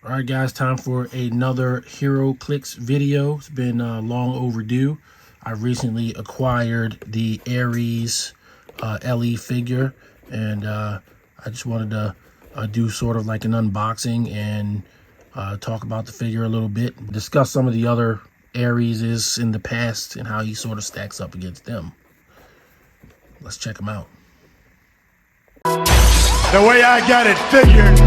All right, guys, time for another HeroClix video. It's been long overdue. I recently acquired the Ares LE figure, and I just wanted to do sort of like an unboxing and talk about the figure a little bit, discuss some of the other Areses in the past and how he sort of stacks up against them. Let's check him out. The way I got it figured.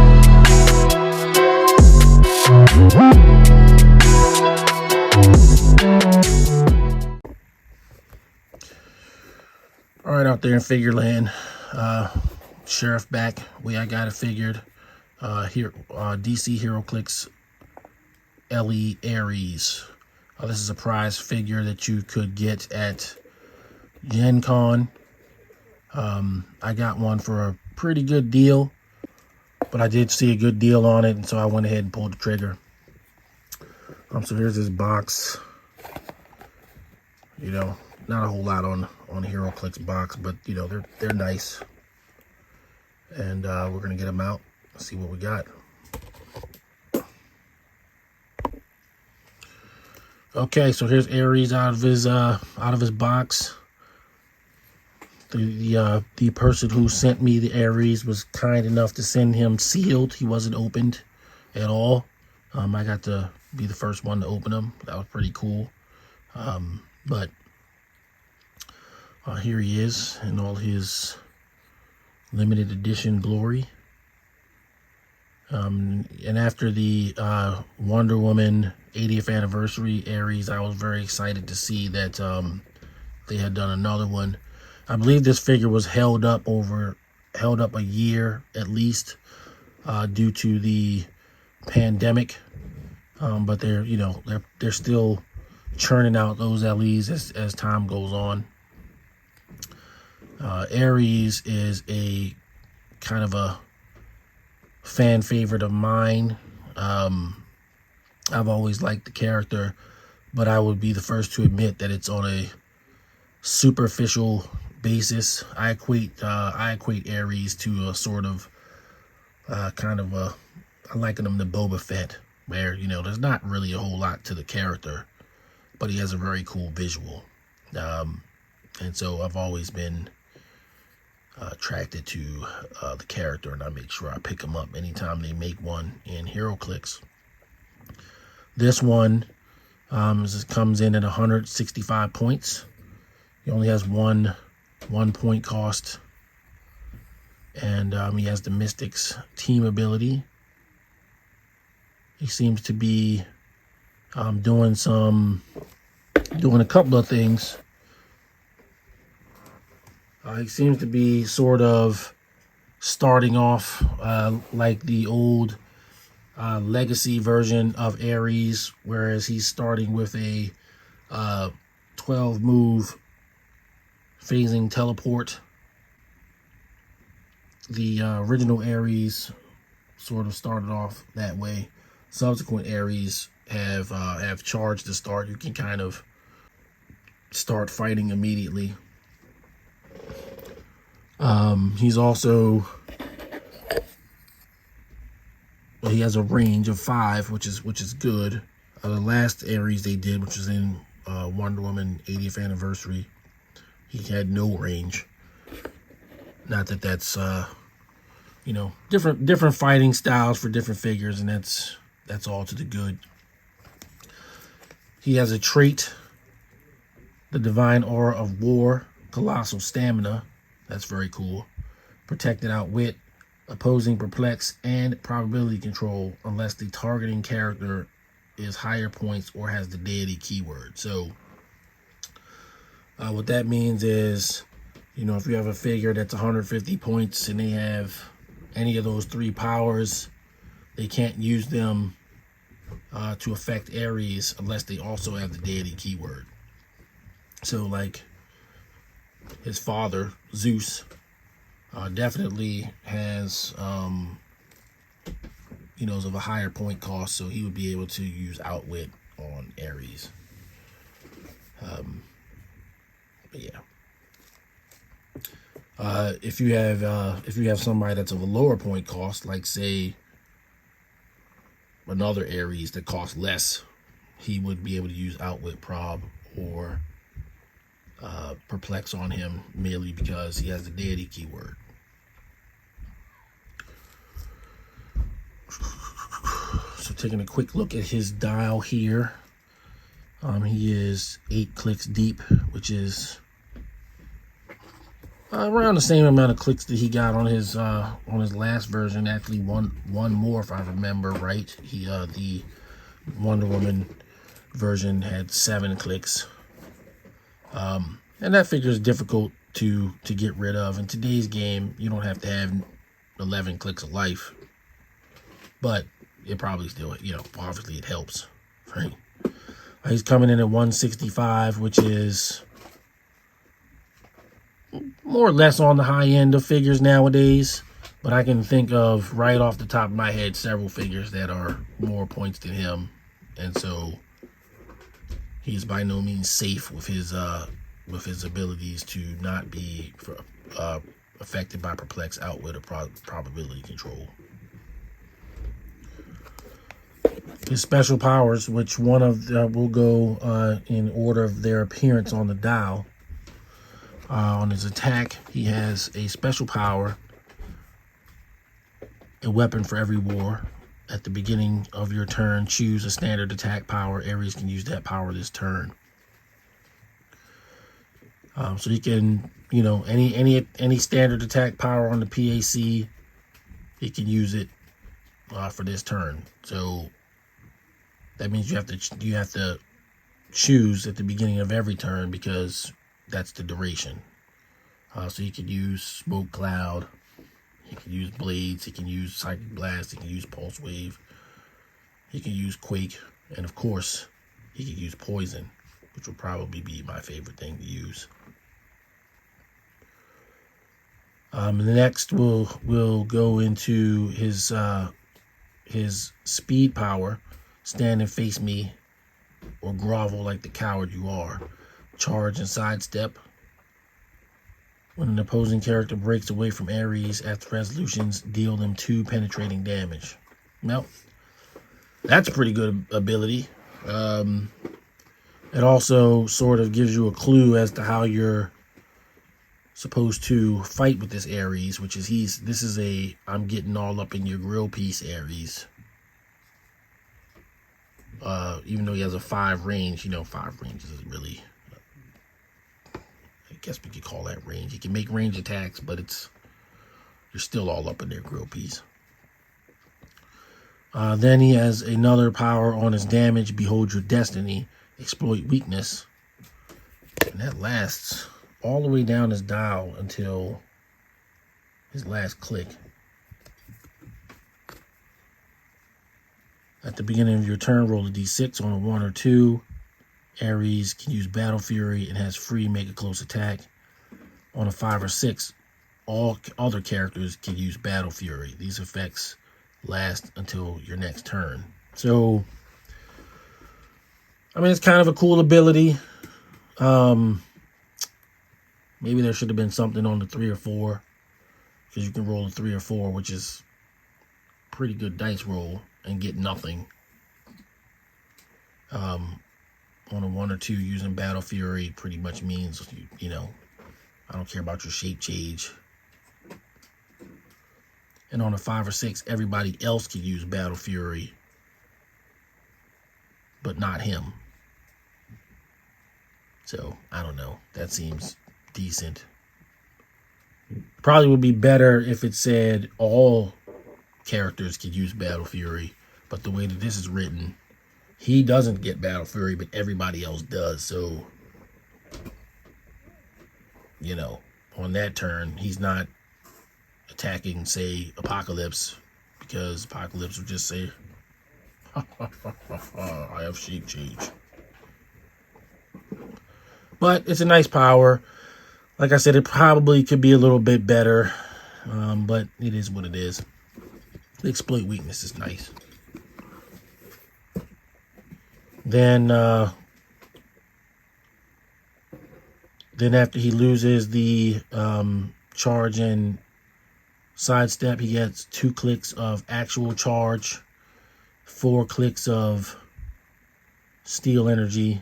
All right, out there in figure land, Sheriff back. Way I got it figured. Here, DC HeroClix LE Ares. This is a prize figure that you could get at Gen Con. I got one for a pretty good deal, but I did see a good deal on it, and so I went ahead and pulled the trigger. So here's this box. You know, not a whole lot on the HeroClix box, but you know they're nice. And we're gonna get them out. See what we got. Okay, so here's Ares out of his box. The person who sent me the Ares was kind enough to send him sealed. He wasn't opened at all. I got to be the first one to open them. That was pretty cool. But here he is in all his limited edition glory. And after the Wonder Woman 80th anniversary Ares, I was very excited to see that they had done another one. I believe this figure was held up a year at least due to the pandemic. But they're still churning out those LEs as time goes on. Ares is a kind of a fan favorite of mine. I've always liked the character, but I would be the first to admit that it's on a superficial basis. I equate Ares to a sort of I liken him to Boba Fett, where there's not really a whole lot to the character, but he has a very cool visual, and so I've always been attracted to the character, and I make sure I pick him up anytime they make one in HeroClix. This one comes in at 165 points. He only has one point cost, and he has the Mystics team ability. He seems to be doing a couple of things. He seems to be sort of starting off like the old legacy version of Ares, whereas he's starting with a 12 move phasing teleport. The original Ares sort of started off that way. Subsequent Ares have charged to start. You can kind of start fighting immediately. He's also, well, he has a range of 5, which is good. The last Ares they did, which was in Wonder Woman 80th anniversary, he had no range. Not that that's different fighting styles for different figures, and that's all to the good. He has a trait, the Divine Aura of War, Colossal Stamina. That's very cool. Protected Outwit, Opposing Perplex, and Probability Control unless the targeting character is higher points or has the deity keyword. So what that means is, if you have a figure that's 150 points and they have any of those 3 powers, they can't use them to affect Ares unless they also have the deity keyword. So like his father, Zeus, definitely has is of a higher point cost, so he would be able to use Outwit on Ares. But yeah. If you have somebody that's of a lower point cost, like say another Aries that costs less, he would be able to use Outwit, Prob, or Perplex on him merely because he has the deity keyword. So taking a quick look at his dial here, he is 8 clicks deep, which is around the same amount of clicks that he got on his last version. Actually, one more if I remember right. The Wonder Woman version had 7 clicks, and that figure is difficult to get rid of. In today's game, you don't have to have 11 clicks of life, but it probably still, obviously it helps, right? He's coming in at 165, which is more or less on the high end of figures nowadays, but I can think of right off the top of my head several figures that are more points than him, and so he's by no means safe with his abilities to not be affected by Perplex, Outwit, or probability control. His special powers, which one of will go in order of their appearance on the dial. On his attack, he has a special power, a weapon for every war. At the beginning of your turn, choose a standard attack power. Aries can use that power this turn. So he can, any standard attack power on the PAC, he can use it for this turn. So that means you have to choose at the beginning of every turn because that's the duration. So he can use Smoke Cloud, he can use Blades, he can use Psychic Blast, he can use Pulse Wave, he can use Quake, and of course, he can use Poison, which will probably be my favorite thing to use. Next, we'll go into his speed power. Stand and face me, or grovel like the coward you are. Charge and sidestep. When an opposing character breaks away from Ares after resolutions, deal them 2 penetrating damage. Well, that's a pretty good ability. It also sort of gives you a clue as to how you're supposed to fight with this Ares, which is this is a I'm getting all up in your grill piece Ares. Even though he has a 5 range, 5 range isn't really, I guess we could call that range. He can make range attacks, but you're still all up in their grill piece. Then he has another power on his damage, Behold Your Destiny, exploit weakness. And that lasts all the way down his dial until his last click. At the beginning of your turn, roll a d6 on a 1 or 2. Ares can use Battle Fury and has free make a close attack. On a 5 or 6, all other characters can use Battle Fury. These effects last until your next turn. So, it's kind of a cool ability. Maybe there should have been something on the 3 or 4, because you can roll a 3 or 4, which is pretty good dice roll, and get nothing. On a 1 or 2, using Battle Fury pretty much means, I don't care about your shape change. And on a 5 or 6, everybody else can use Battle Fury, but not him. So, I don't know. That seems decent. Probably would be better if it said all characters could use Battle Fury, but the way that this is written, he doesn't get Battle Fury, but everybody else does. So, on that turn, he's not attacking, say, Apocalypse, because Apocalypse would just say, I have shape change. But it's a nice power. Like I said, it probably could be a little bit better, but it is what it is. The exploit weakness is nice. Then after he loses the charge and sidestep, he gets 2 clicks of actual charge, 4 clicks of Steel Energy,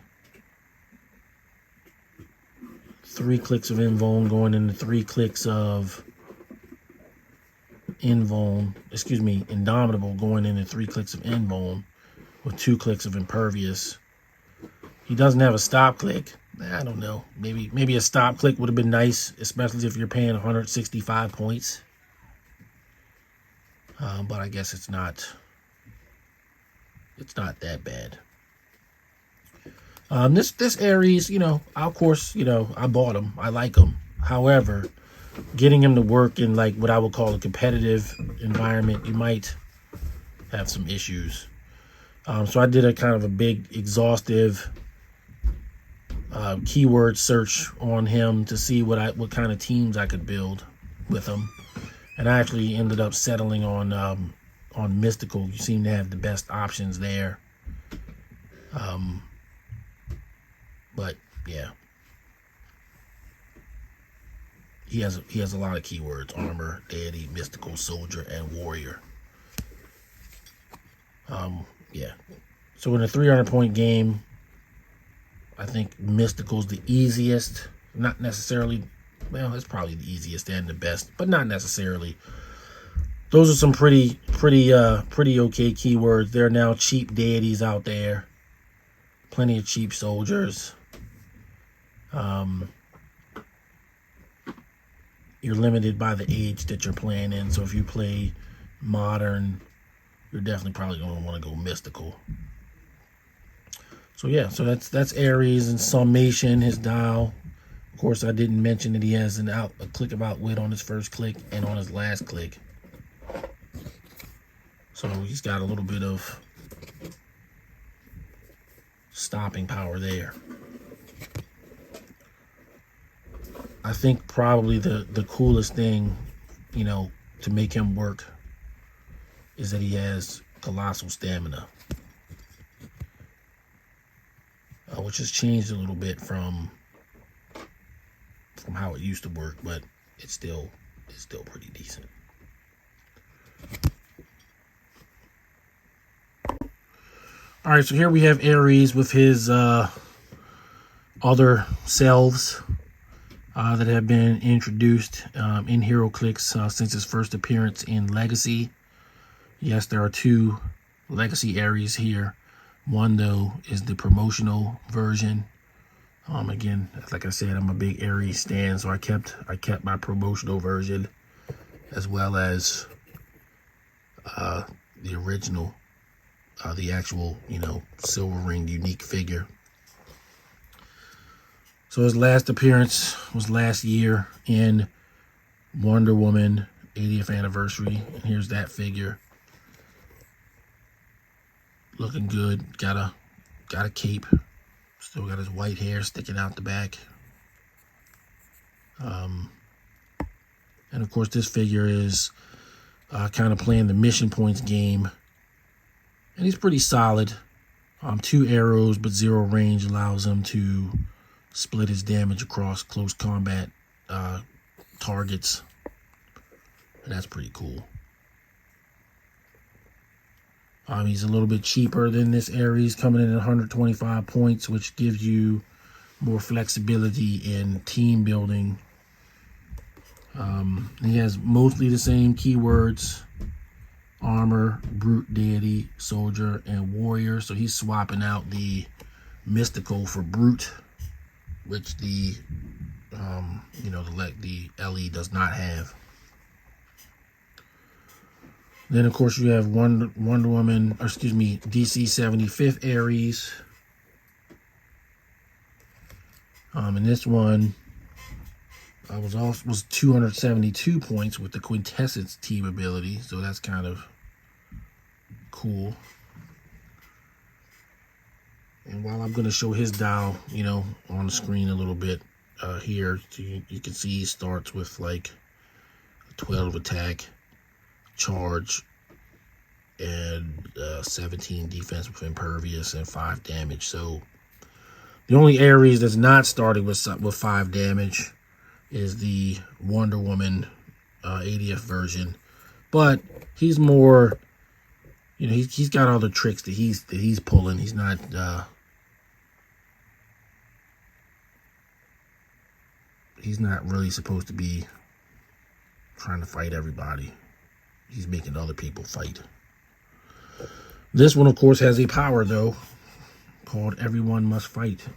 3 clicks of Invuln going into 3 clicks of Indomitable going into 3 clicks of Invuln with 2 clicks of Impervious. He doesn't have a stop click. I don't know. Maybe a stop click would have been nice, especially if you're paying 165 points. But I guess it's not that bad. This Ares, of course, I bought him. I like him. However, getting him to work in like what I would call a competitive environment, you might have some issues. So I did a kind of a big exhaustive keyword search on him to see what kind of teams I could build with him, and I actually ended up settling on Mystical. You seem to have the best options there. But yeah, he has a lot of keywords: armor, deity, mystical, soldier, and warrior. Yeah. So in a 300-point game, I think Mystical's the easiest. Not necessarily, well, it's probably the easiest and the best, but not necessarily. Those are some pretty okay keywords. There are now cheap deities out there. Plenty of cheap soldiers. You're limited by the age that you're playing in. So if you play modern, you're definitely probably going to want to go mystical. So yeah, so that's Ares in summation, his dial. Of course, I didn't mention that he has a click of outwit on his first click and on his last click. So he's got a little bit of stopping power there. I think probably the coolest thing, to make him work is that he has colossal stamina, which has changed a little bit from how it used to work, but it's still pretty decent. All right, so here we have Ares with his other selves that have been introduced in HeroClix since his first appearance in Legacy. Yes, there are 2 Legacy Ares here. One, though, is the promotional version. Again, like I said, I'm a big Ares stan, so I kept my promotional version as well as the original, the actual, silver ring unique figure. So his last appearance was last year in Wonder Woman 80th anniversary, and here's that figure. Looking good. Got a cape. Still got his white hair sticking out the back. And of course, this figure is kind of playing the mission points game, and he's pretty solid. 2 arrows, but 0 range allows him to split his damage across close combat targets, and that's pretty cool. He's a little bit cheaper than this Ares, coming in at 125 points, which gives you more flexibility in team building. He has mostly the same keywords: armor, brute, deity, soldier, and warrior. So he's swapping out the mystical for brute, which the LE does not have. Then, of course, you have Wonder Woman, or excuse me, DC 75th Ares. And this one was 272 points with the Quintessence team ability, so that's kind of cool. And while I'm going to show his dial, on the screen a little bit here, so you can see he starts with like a 12 attack, charge, and 17 defense with impervious and 5 damage. So the only Ares that's not starting with 5 damage is the Wonder Woman 80th version, but he's more you know, he's got all the tricks that he's pulling. He's not really supposed to be trying to fight everybody. He's making other people fight. This one, of course, has a power, though, called Everyone Must Fight,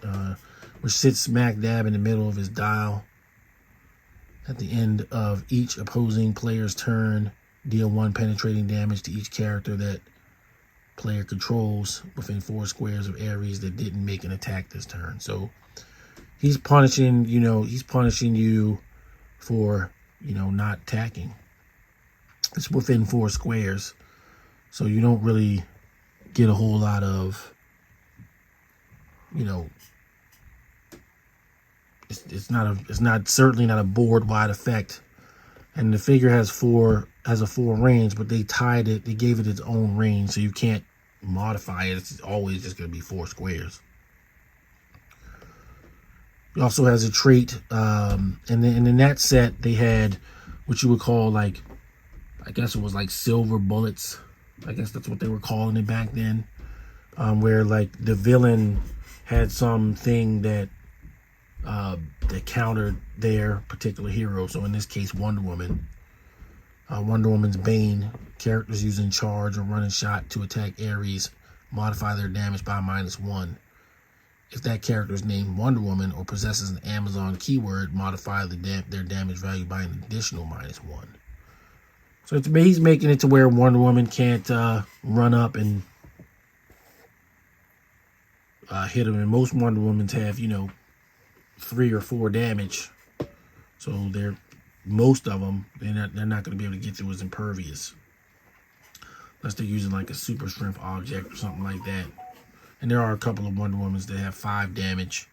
which sits smack dab in the middle of his dial. At the end of each opposing player's turn, deal 1 penetrating damage to each character that player controls within 4 squares of areas that didn't make an attack this turn. So he's punishing you for, not attacking. It's within 4 squares, so you don't really get a whole lot of, it's certainly not a board wide effect. And the figure has a 4 range, but they gave it its own range, so you can't modify it. It's always just going to be 4 squares. It also has a trait, and in that set they had what you would call, like, I guess it was like silver bullets. I guess that's what they were calling it back then, where like the villain had something that countered their particular hero. So in this case, Wonder Woman. Wonder Woman's Bane. Characters using charge or running shot to attack Ares modify their damage by -1. If that character is named Wonder Woman or possesses an Amazon keyword, modify their damage value by an additional -1. So he's making it to where Wonder Woman can't run up and hit him. And most Wonder Womans have, 3 or 4 damage. So most of them, they're not going to be able to get through as impervious. Unless they're using like a super strength object or something like that. And there are a couple of Wonder Womans that have 5 damage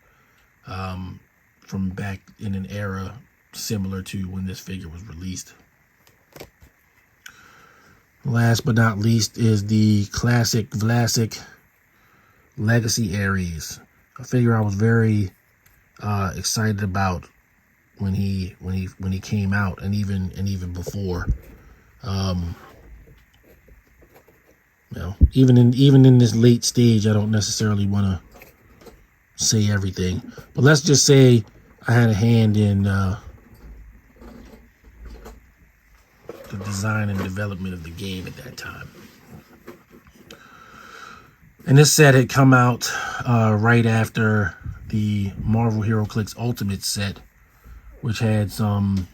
from back in an era similar to when this figure was released. Last but not least is the classic Vlasic Legacy Ares. A figure I was very excited about when he came out, and even before. Even in this late stage, I don't necessarily want to say everything, but let's just say I had a hand in the design and development of the game at that time. And this set had come out right after the Marvel HeroClix Ultimate set, which had some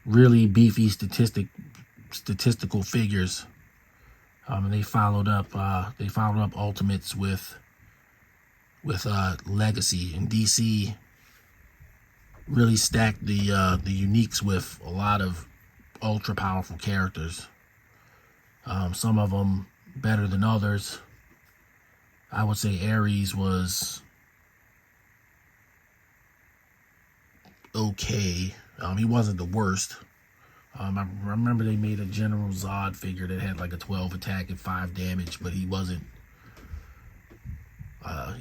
really beefy statistical figures. And they followed up Ultimates with Legacy, and DC really stacked the uniques with a lot of ultra powerful characters. Some of them better than others. I would say Ares was okay. He wasn't the worst. I remember they made a General Zod figure that had like a 12 attack and 5 damage, but he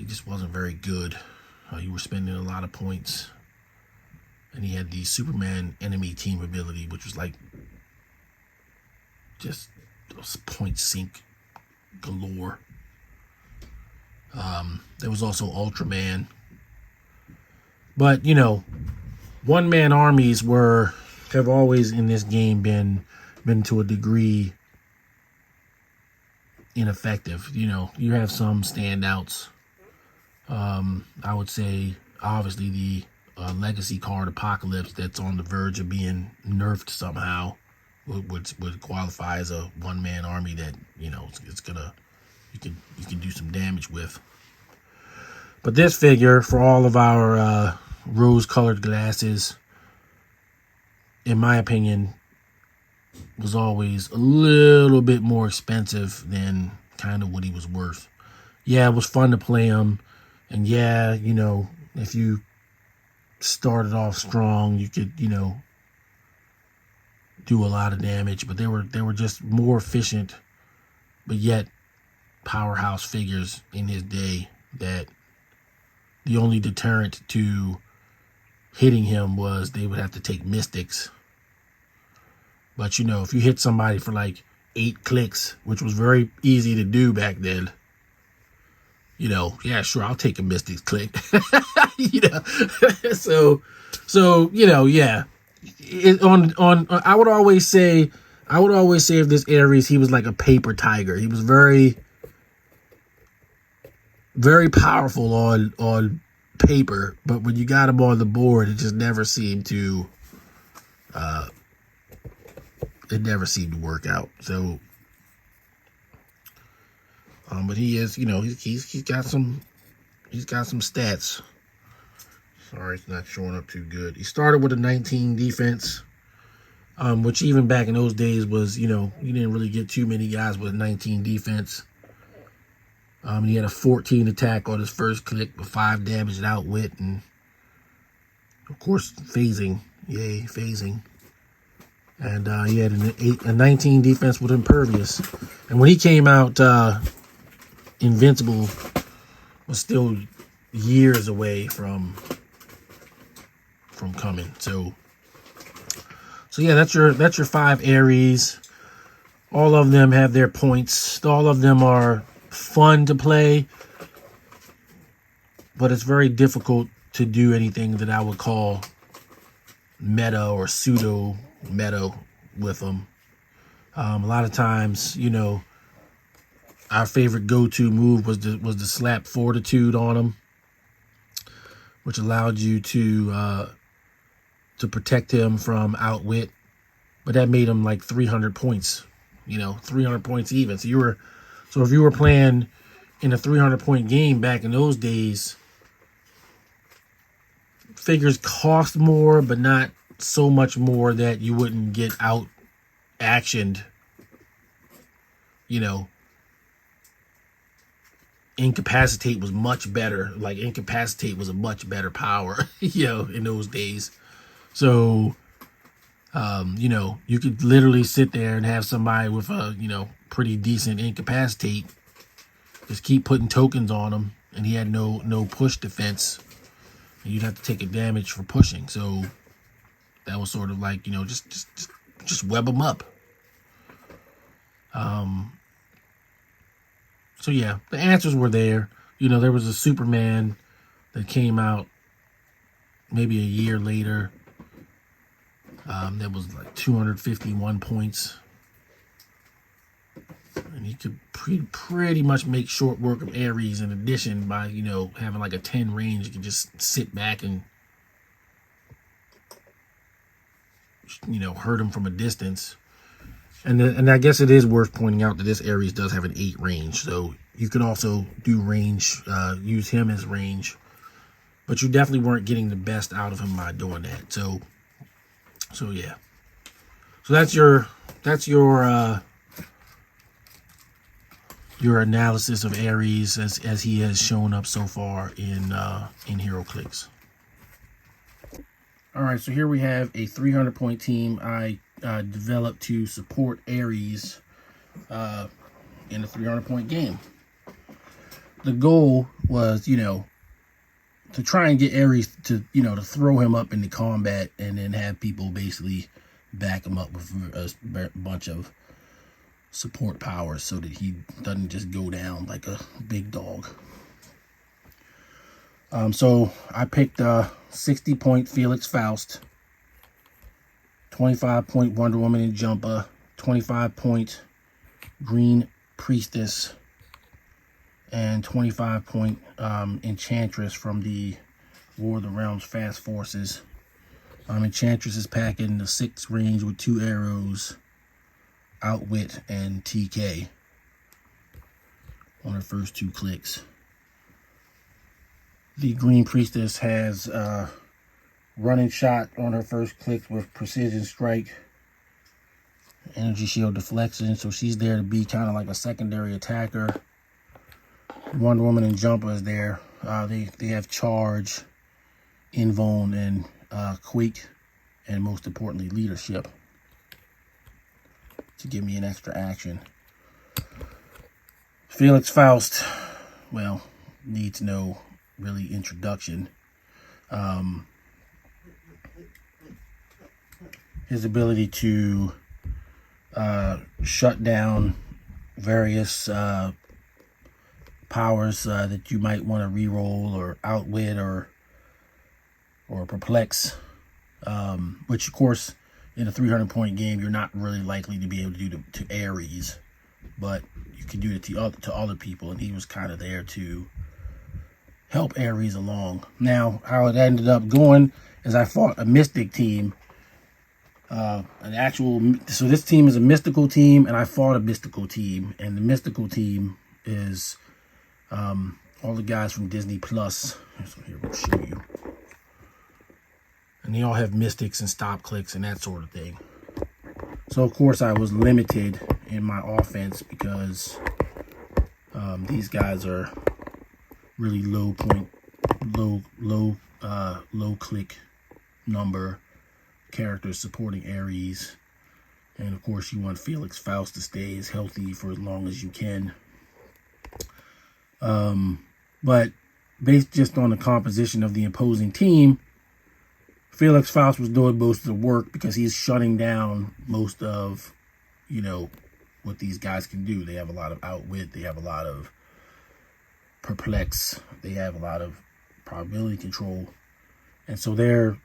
just wasn't very good. You were spending a lot of points. And he had the Superman enemy team ability, which was like just point sink galore. There was also Ultraman. But, one-man armies have always in this game been to a degree ineffective. You have some standouts. I would say, obviously, the legacy card Apocalypse that's on the verge of being nerfed somehow would qualify as a one-man army that, it's gonna, you can do some damage with. But this figure, for all of our rose-colored glasses, in my opinion, was always a little bit more expensive than kind of what he was worth. Yeah, it was fun to play him, and yeah, if you started off strong, you could, do a lot of damage, but they were just more efficient, but yet powerhouse figures in his day that the only deterrent to hitting him was they would have to take mystics. But if you hit somebody for like 8 clicks, which was very easy to do back then. You know, yeah, sure, I'll take a Mystic's click. You know, so you know, yeah. I would always say of this Aries, he was like a paper tiger. He was very, very powerful on paper, but when you got him on the board, it just never seemed to work out. So, but he is, you know, he's got some stats. Sorry, it's not showing up too good. He started with a 19 defense, which even back in those days was, you know, you didn't really get too many guys with 19 defense. He had a 14 attack on his first click with 5 damage and outwit, and of course phasing. Yay, phasing. And he had a 19 defense with impervious. And when he came out, Invincible was still years away from coming. So yeah, that's your 5 Aries. All of them have their points. All of them are fun to play, but it's very difficult to do anything that I would call meta or pseudo meta with them. A lot of times, you know, our favorite go-to move was the slap fortitude on them, which allowed you to protect him from outwit, but that made him like 300 points, you know, 300 points even. So if you were playing in a 300-point game back in those days, figures cost more, but not so much more that you wouldn't get out actioned. You know, incapacitate was much better. Like, incapacitate was a much better power, you know, in those days. So, you know, you could literally sit there and have somebody with a, you know, pretty decent incapacitate, just keep putting tokens on him, and he had no push defense. And you'd have to take a damage for pushing. So that was sort of like, you know, just web him up. So yeah, the answers were there. You know, there was a Superman that came out maybe a year later. That was like 251 points. And he could pretty much make short work of Aries in addition by, you know, having like a 10 range. You can just sit back and, you know, hurt him from a distance. And I guess it is worth pointing out that this Aries does have an 8 range. So you can also do range, use him as range. But you definitely weren't getting the best out of him by doing that. So yeah. So that's your analysis of Aries as he has shown up so far in HeroClix. All right, so here we have a 300-point team I developed to support Aries in a 300-point game. The goal was, you know, to try and get Aries to, you know, to throw him up into combat and then have people basically back him up with a bunch of support powers so that he doesn't just go down like a big dog. So I picked 60-point Felix Faust, 25-point Wonder Woman and Jumper, 25-point Green Priestess, and 25-point Enchantress from the War of the Realms Fast Forces. Enchantress is packing the 6 range with 2 arrows, outwit, and TK on her first 2 clicks. The Green Priestess has running shot on her first click with precision strike, energy shield deflection, so she's there to be kind of like a secondary attacker. Wonder Woman and Jumper is there. They have charge, invuln, and quake, and most importantly leadership to give me an extra action. Felix Faust, well, needs no really introduction. His ability to shut down various powers that you might want to re-roll or outwit or perplex, which of course in a 300-point game you're not really likely to be able to do to Ares, but you can do it to other people, and he was kind of there to help Ares along. Now, how it ended up going is I fought a Mystic team, so this team is a mystical team, and I fought a mystical team, and the mystical team is all the guys from Disney Plus. So here, we'll show you. And they all have mystics and stop clicks and that sort of thing. So of course I was limited in my offense because these guys are really low click number characters supporting Ares. And of course you want Felix Faust to stay as healthy for as long as you can. But based just on the composition of the opposing team, Felix Faust was doing most of the work because he's shutting down most of, what these guys can do. They have a lot of outwit, they have a lot of perplex, they have a lot of probability control. And so they're,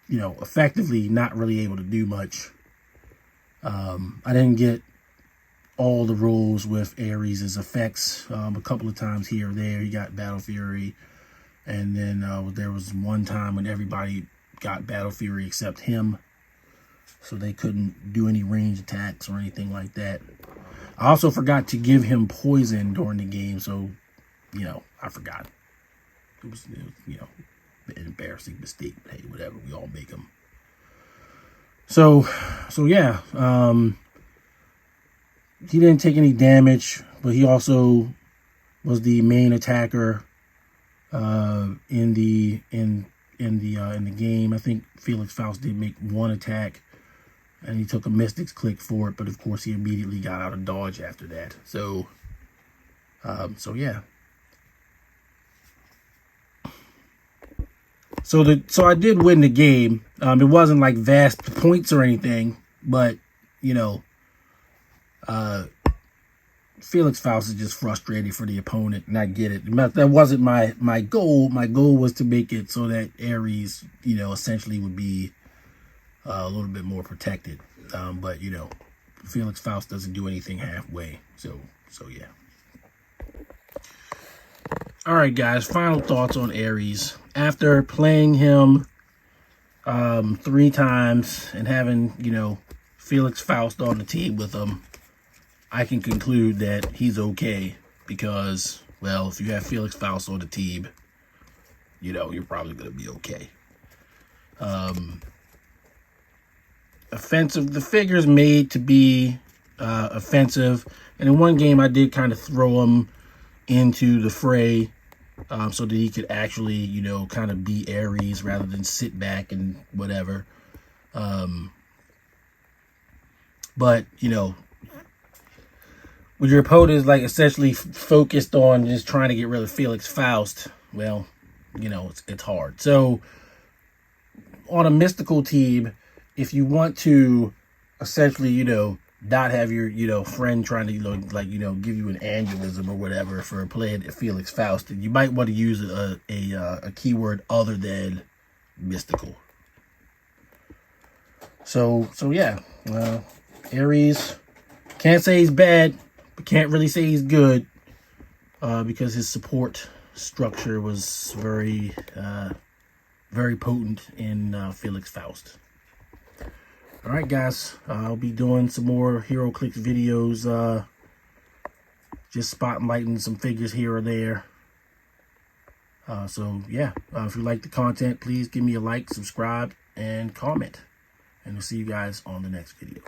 effectively not really able to do much. I didn't get all the rolls with Ares' effects. A couple of times here or there, he got Battle Fury. And then there was one time when everybody got Battle Fury except him, so they couldn't do any range attacks or anything like that. I also forgot to give him poison during the game, so I forgot. It was an embarrassing mistake, but hey, whatever, we all make them. So yeah, he didn't take any damage, but he also was the main attacker in the game. I think Felix Faust did make one attack, and he took a Mystic's click for it, but of course he immediately got out of dodge after that. So yeah. So I did win the game. It wasn't like vast points or anything, but Felix Faust is just frustrated for the opponent, and I get it. That wasn't my goal. My goal was to make it so that Ares, essentially would be a little bit more protected. But Felix Faust doesn't do anything halfway. So yeah. All right, guys. Final thoughts on Ares. After playing him 3 times and having Felix Faust on the team with him, I can conclude that he's okay because, well, if you have Felix Faust on the team, you're probably going to be okay. Offensive, the figure's made to be offensive, and in one game I did kind of throw him into the fray so that he could actually, kind of be Ares rather than sit back and whatever. But, when your opponent is like essentially focused on just trying to get rid of Felix Faust, well, it's hard. So on a mystical team, if you want to essentially, not have your, friend trying to, give you an aneurysm or whatever for playing Felix Faust, you might want to use a keyword other than mystical. So yeah, Ares, can't say he's bad, but can't really say he's good, because his support structure was very potent in Felix Faust. All right, guys, I'll be doing some more HeroClix videos, just spotlighting some figures here or there. So yeah, if you like the content, please give me a like, subscribe, and comment. And we'll see you guys on the next video.